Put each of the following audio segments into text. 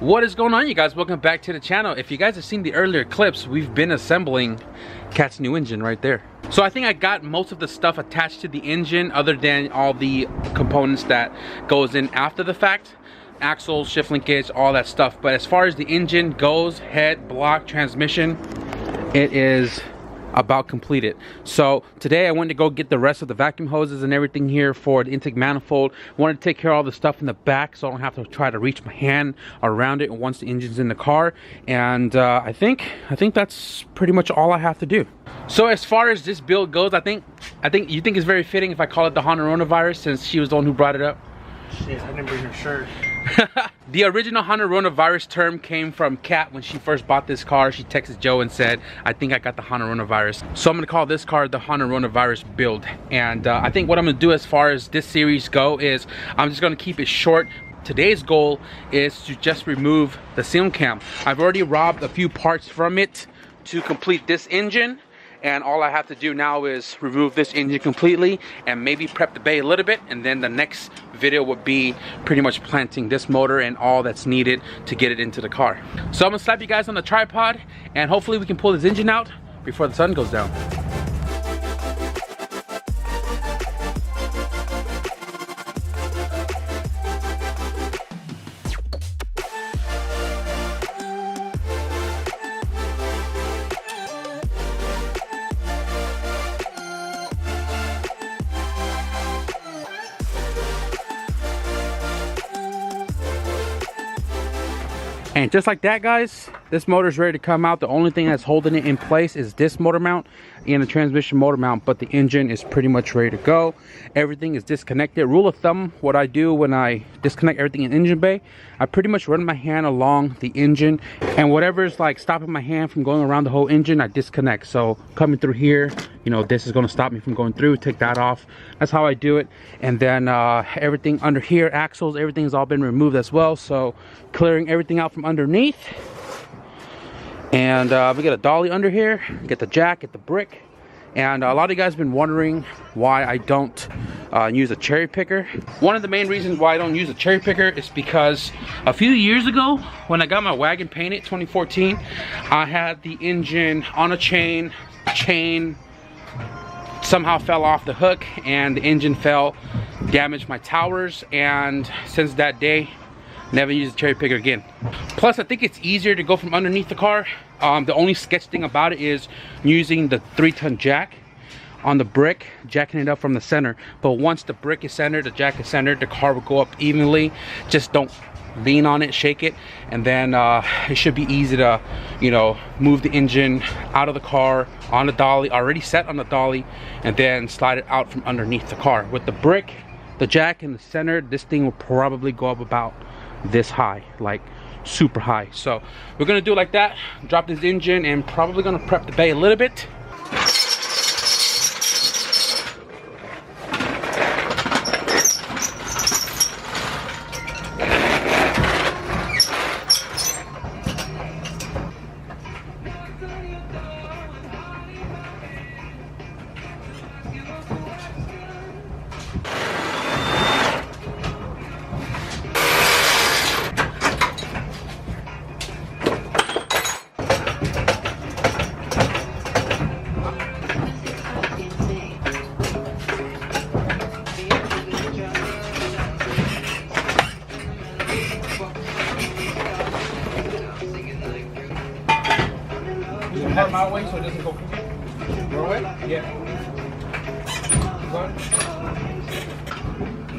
What is going on, you guys? Welcome back to the channel. If you guys have seen the earlier clips, we've been assembling Cat's new engine right there. So I think I got most of the stuff attached to the engine other than all the components that goes in after the fact. Axles, shift linkage, all that stuff. But as far as the engine goes, head, block, transmission, it is about completed. So today I went to go get the rest of the vacuum hoses and everything here for the intake manifold. Wanted to take care of all the stuff in the back so I don't have to try to reach my hand around it once the engine's in the car. And I think that's pretty much all I have to do. So as far as this build goes, I think you think it's very fitting if I call it the coronavirus, since she was the one who brought it up. Shit, I didn't bring her shirt. The original coronavirus term came from Kat when she first bought this car. She texted Joe and said, I think I got the coronavirus. So I'm gonna call this car the coronavirus build. And I think what I'm gonna do as far as this series go is I'm just gonna keep it short. Today's goal is to just remove the ceiling cam. I've already robbed a few parts from it to complete this engine. And all I have to do now is remove this engine completely and maybe prep the bay a little bit, and then the next video would be pretty much planting this motor and all that's needed to get it into the car. So I'm gonna slap you guys on the tripod and hopefully we can pull this engine out before the sun goes down. And just like that, guys, this motor is ready to come out. The only thing that's holding it in place is this motor mount and the transmission motor mount, but the engine is pretty much ready to go. Everything is disconnected. Rule of thumb, what I do when I disconnect everything in engine bay, I pretty much run my hand along the engine, and whatever is like stopping my hand from going around the whole engine, I disconnect. So coming through here, you know, this is going to stop me from going through. Take that off. That's how I do it. And then everything under here, axles, everything's all been removed as well. So clearing everything out from underneath. And we get a dolly under here, get the jack, get the brick. And a lot of you guys have been wondering why I don't use a cherry picker. One of the main reasons why I don't use a cherry picker is because a few years ago when I got my wagon painted, 2014, I had the engine on a chain somehow fell off the hook and the engine fell, damaged my towers, and since that day never used a cherry picker again. Plus I think it's easier to go from underneath the car. The only sketch thing about it is using the 3-ton jack on the brick, jacking it up from the center. But once the brick is centered, the jack is centered, the car will go up evenly. Just don't lean on it, shake it, and then it should be easy to, you know, move the engine out of the car on the dolly, already set on the dolly, and then slide it out from underneath the car. With the brick, the jack in the center, this thing will probably go up about this high, like super high. So we're gonna do it like that, drop this engine, and probably gonna prep the bay a little bit. My way so it doesn't go your way? Yeah.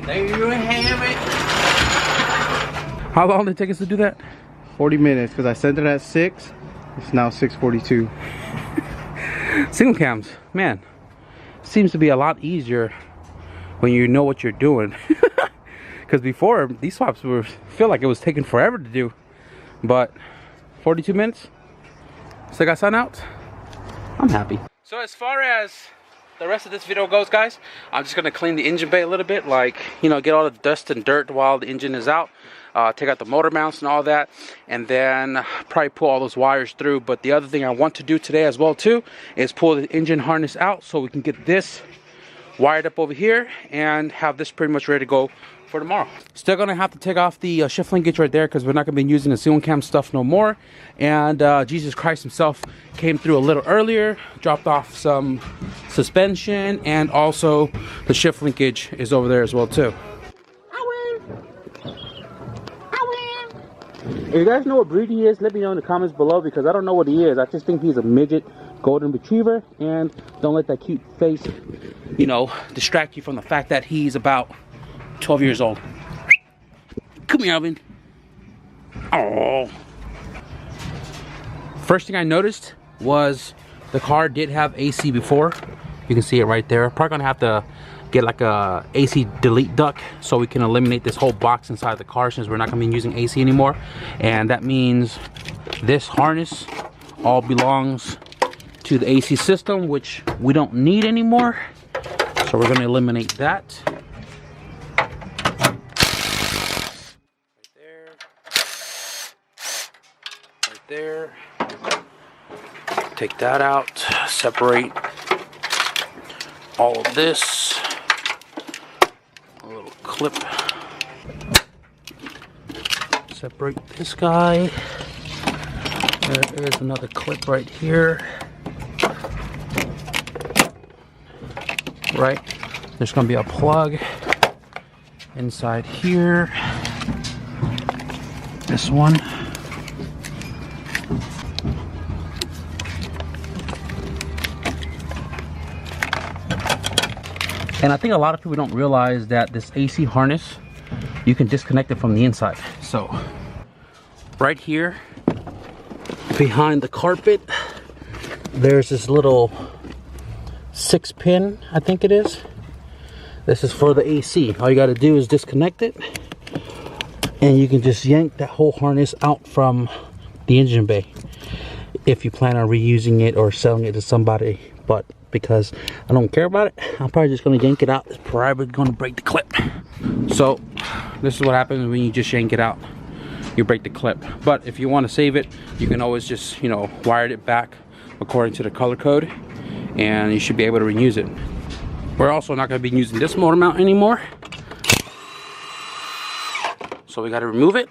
There you have it. How long did it take us to do that? 40 minutes, because I sent it at 6. It's now 6:42. Single cams, man, seems to be a lot easier when you know what you're doing. Because before, these swaps feel like it was taking forever to do. But 42 minutes. So I got sun out. I'm happy. So as far as the rest of this video goes, guys, I'm just gonna clean the engine bay a little bit, like, you know, get all the dust and dirt while the engine is out, take out the motor mounts and all that, and then probably pull all those wires through. But the other thing I want to do today as well too is pull the engine harness out so we can get this wired up over here and have this pretty much ready to go for tomorrow. Still gonna have to take off the shift linkage right there because we're not gonna be using the ceiling cam stuff no more. And Jesus Christ himself came through a little earlier, dropped off some suspension, and also the shift linkage is over there as well too. If you guys know what breed he is, let me know in the comments below because I don't know what he is. I just think he's a midget golden retriever, and don't let that cute face, you know, distract you from the fact that he's about 12 years old. Come here, Alvin. Oh. First thing I noticed was the car did have AC before. You can see it right there. Probably gonna have to get like a AC delete duct so we can eliminate this whole box inside the car since we're not gonna be using AC anymore. And that means this harness all belongs to the AC system, which we don't need anymore. So we're gonna eliminate that. Right there. Take that out, separate all of this. A little clip. Separate this guy. There is another clip right here. Right, there's gonna be a plug inside here. This one. And I think a lot of people don't realize that this AC harness, you can disconnect it from the inside. So, right here, behind the carpet, there's this little 6-pin, I think it is. This is for the AC. All you gotta do is disconnect it, and you can just yank that whole harness out from the engine bay if you plan on reusing it or selling it to somebody. But because I don't care about it, I'm probably just gonna yank it out. It's probably gonna break the clip. So this is what happens when you just yank it out. You break the clip. But if you want to save it, you can always just, you know, wire it back according to the color code, and you should be able to reuse it. We're also not going to be using this motor mount anymore, so we got to remove it.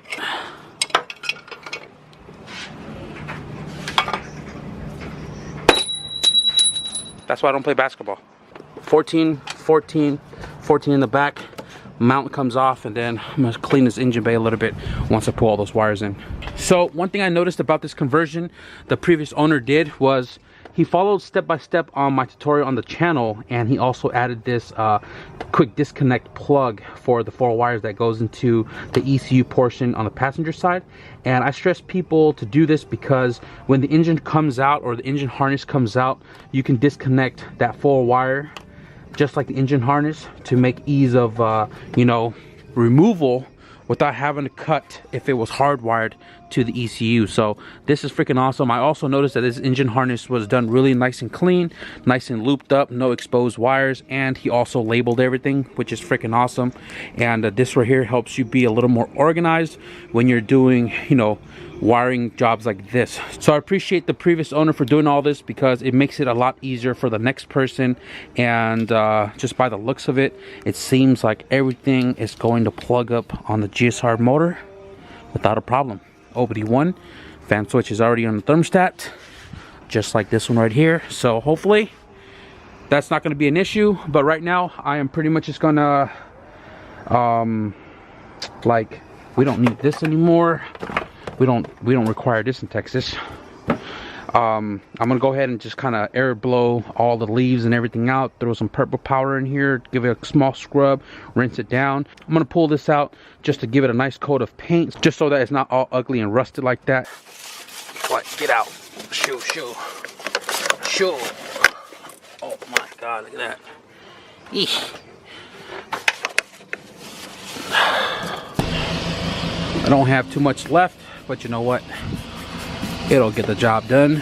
That's why I don't play basketball. 14, 14, 14 in the back. Mount comes off, and then I'm gonna clean this engine bay a little bit once I pull all those wires in. So one thing I noticed about this conversion the previous owner did was he followed step by step on my tutorial on the channel, and he also added this quick disconnect plug for the 4 wires that goes into the ECU portion on the passenger side. And I stress people to do this because when the engine comes out or the engine harness comes out, you can disconnect that 4 wire just like the engine harness to make ease of you know, removal without having to cut if it was hardwired to the ECU. So this is freaking awesome. I also noticed that this engine harness was done really nice and clean, nice and looped up, no exposed wires, and he also labeled everything, which is freaking awesome. And this right here helps you be a little more organized when you're doing, you know, wiring jobs like this. So I appreciate the previous owner for doing all this because it makes it a lot easier for the next person. And just by the looks of it, it seems like everything is going to plug up on the GSR motor without a problem. OBD1 fan switch is already on the thermostat, just like this one right here. So hopefully that's not going to be an issue. But right now I am pretty much just gonna like, we don't need this anymore. We don't require this in Texas. I'm gonna go ahead and just kind of air blow all the leaves and everything out, throw some purple powder in here, give it a small scrub, rinse it down. I'm gonna pull this out just to give it a nice coat of paint, just so that it's not all ugly and rusted like that. What? Get out. Shoo, shoo. Shoo. Oh my God, look at that. Eesh. I don't have too much left, but you know what? It'll get the job done.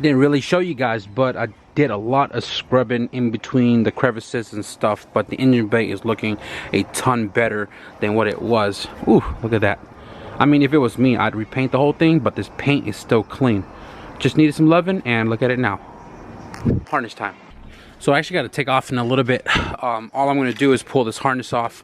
didn't really show you guys, but I did a lot of scrubbing in between the crevices and stuff, but the engine bay is looking a ton better than what it was. Ooh, look at that. I mean, if it was me, I'd repaint the whole thing, but this paint is still clean. Just needed some loving, and look at it now. Harness time. So I actually got to take off in a little bit. All I'm going to do is pull this harness off,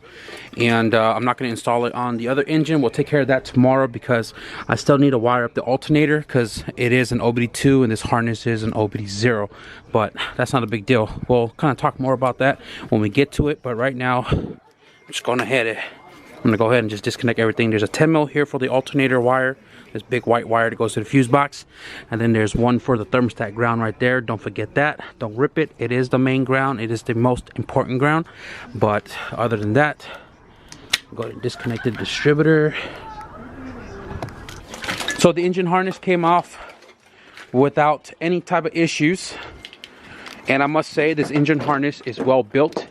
and I'm not going to install it on the other engine. We'll take care of that tomorrow because I still need to wire up the alternator because it is an OBD2 and this harness is an OBD0. But that's not a big deal. We'll kind of talk more about that when we get to it. But right now, I'm just going ahead. I'm going to go ahead and just disconnect everything. There's a 10 mil here for the alternator wire. This big white wire that goes to the fuse box, and then there's one for the thermostat ground right there. Don't forget that. Don't rip it. It is the main ground. It is the most important ground. But other than that, go ahead and disconnect the distributor. So the engine harness came off without any type of issues, and I must say this engine harness is well built.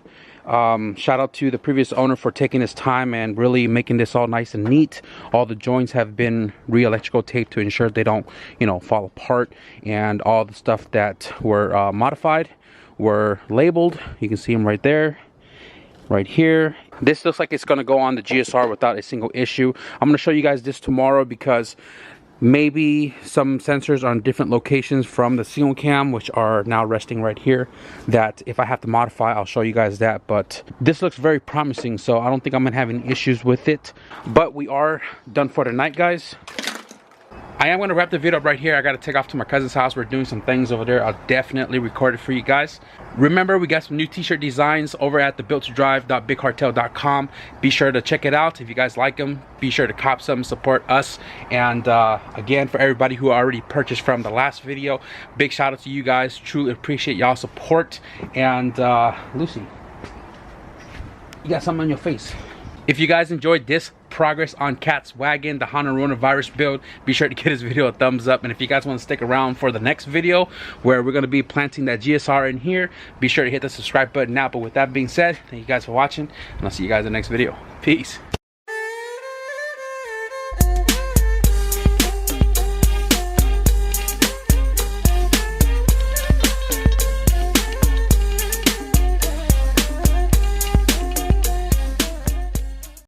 Shout out to the previous owner for taking his time and really making this all nice and neat. All the joints have been re-electrical taped to ensure they don't, you know, fall apart, and all the stuff that were modified were labeled. You can see them right there, right here. This looks like it's going to go on the GSR without a single issue. I'm going to show you guys this tomorrow because maybe some sensors are on different locations from the seal cam, which are now resting right here, that if I have to modify, I'll show you guys that. But this looks very promising, so I don't think I'm gonna have any issues with it. But we are done for tonight, guys. I am going to wrap the video up right here. I got to take off to my cousin's house. We're doing some things over there. I'll definitely record it for you guys. Remember, we got some new t-shirt designs over at the builttodrive.bigcartel.com. Be sure to check it out. If you guys like them, be sure to cop some, support us. And again, for everybody who already purchased from the last video, big shout out to you guys. Truly appreciate y'all support. And Lucy, you got something on your face. If you guys enjoyed this progress on Cat's Wagon, the coronavirus build, be sure to give this video a thumbs up. And if you guys want to stick around for the next video where we're going to be planting that GSR in here, be sure to hit the subscribe button now. But with that being said, thank you guys for watching, and I'll see you guys in the next video. Peace.